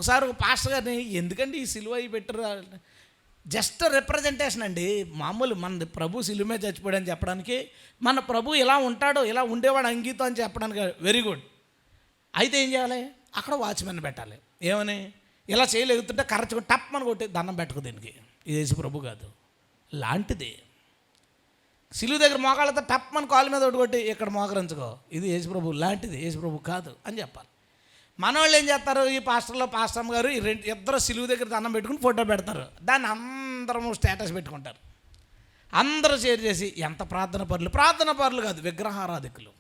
ఒకసారి ఒక పాస్టర్ గారిని, ఎందుకండి ఈ సిలువ అవి పెట్టరు, జస్ట్ రిప్రజెంటేషన్ అండి, మామూలు మన ప్రభు సిలువ మీద చచ్చిపోయాడని చెప్పడానికి, మన ప్రభు ఇలా ఉంటాడో ఇలా ఉండేవాడు అంగీతం అని చెప్పడానికి. Very good. అయితే ఏం చేయాలి, అక్కడ వాచ్మెన్ పెట్టాలి. ఏమని, ఇలా చేయలేగుతుంటే కరెక్ట్గా టప్ అని కొట్టి దండం పెట్టుకు, దీనికి ఇది యేసు ప్రభు కాదు. లాంటిది సిలువ దగ్గర మోకాళ్ళతో టప్ అని కాలు మీద ఒకటి కొట్టి ఇక్కడ మోకరించుకో, ఇది యేసు ప్రభు లాంటిది, యేసు ప్రభు కాదు అని చెప్పాలి. మన వాళ్ళు ఏం చేస్తారు, ఈ పాస్టర్మ గారు ఈ ఇద్దరు సిలువ దగ్గర దండం పెట్టుకుని ఫోటో పెడతారు, దాన్ని అందరము స్టేటస్ పెట్టుకుంటారు, అందరూ షేర్ చేసి. ఎంత ప్రార్థన పరులు కాదు, విగ్రహారాధికులు.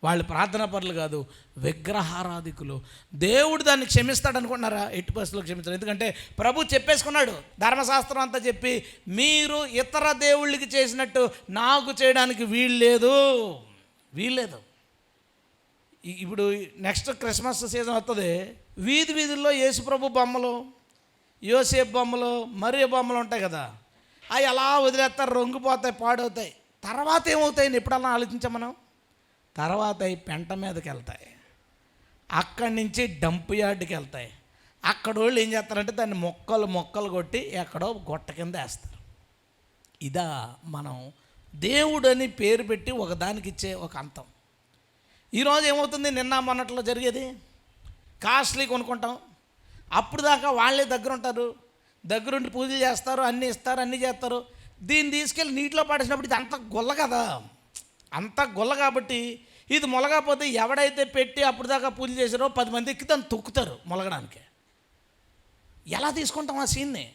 వాళ్ళు ప్రార్థన పరులు కాదు, విగ్రహారాధికులు. దేవుడు దాన్ని క్షమిస్తాడు అనుకుంటున్నారా? ఎట్టి పరిస్థితుల్లో క్షమిస్తాడు. ఎందుకంటే ప్రభు చెప్పేసుకున్నాడు, ధర్మశాస్త్రం అంతా చెప్పి, మీరు ఇతర దేవుళ్ళకి చేసినట్టు నాకు చేయడానికి వీల్లేదు. ఇప్పుడు నెక్స్ట్ క్రిస్మస్ సీజన్ వస్తుంది, వీధుల్లో యేసు ప్రభు బొమ్మలు, యోసేపు బొమ్మలు, మరియ బొమ్మలు ఉంటాయి కదా, అవి అలా వదిలేస్తారు, రొంగిపోతాయి, పాడవుతాయి. తర్వాత ఏమవుతాయి ఎప్పుడన్నా ఆలోచించాం మనం? తర్వాత అవి పెంట మీదకి వెళ్తాయి, అక్కడి నుంచి డంప్ యార్డ్కి వెళ్తాయి. అక్కడ వాళ్ళు ఏం చేస్తారంటే దాన్ని మొక్కలు కొట్టి ఎక్కడో గొట్ట కింద వేస్తారు. ఇదా మనం దేవుడు అని పేరు పెట్టి ఒకదానికి ఇచ్చే ఒక అంతం. ఈరోజు ఏమవుతుంది, నిన్న మొన్నట్లో జరిగేది, కాస్ట్లీ కొనుక్కుంటాం, అప్పుడు దాకా వాళ్ళే దగ్గర ఉంటారు, దగ్గరుండి పూజలు చేస్తారు, అన్నీ ఇస్తారు, అన్నీ చేస్తారు. దీన్ని తీసుకెళ్ళి నీటిలో పడేసినప్పుడు ఇది అంత గొల్ల కదా, అంత గొల్ల కాబట్టి ఇది మొలగకపోతే ఎవడైతే పెట్టి అప్పుడు దాకా పూజ చేశారో 10 మంది ఎక్కి దాన్ని తొక్కుతారు మొలగడానికి. ఎలా తీసుకుంటాం ఆ సీన్ని?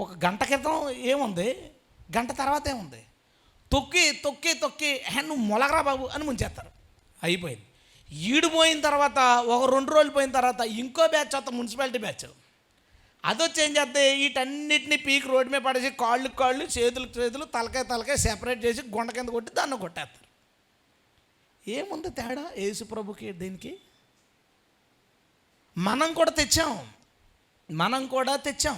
ఒక గంట క్రితం ఏముంది, గంట తర్వాత ఏముంది, తొక్కి నువ్వు మొలగరా బాబు అని ముంచేస్తారు, అయిపోయింది. ఈడిపోయిన తర్వాత ఒక 2 రోజులు పోయిన తర్వాత ఇంకో బ్యాచ్ వస్తా, మున్సిపాలిటీ బ్యాచ్, అదొచ్చి ఏం చేస్తే వీటన్నిటిని పీకి రోడ్డు మీద పడేసి కాళ్ళు చేతులు తలకాయ సెపరేట్ చేసి గుండ కింద కొట్టి దాన్ని కొట్టేస్తారు. ఏముంది తేడా యేసు ప్రభుకి దీనికి? మనం కూడా తెచ్చాం.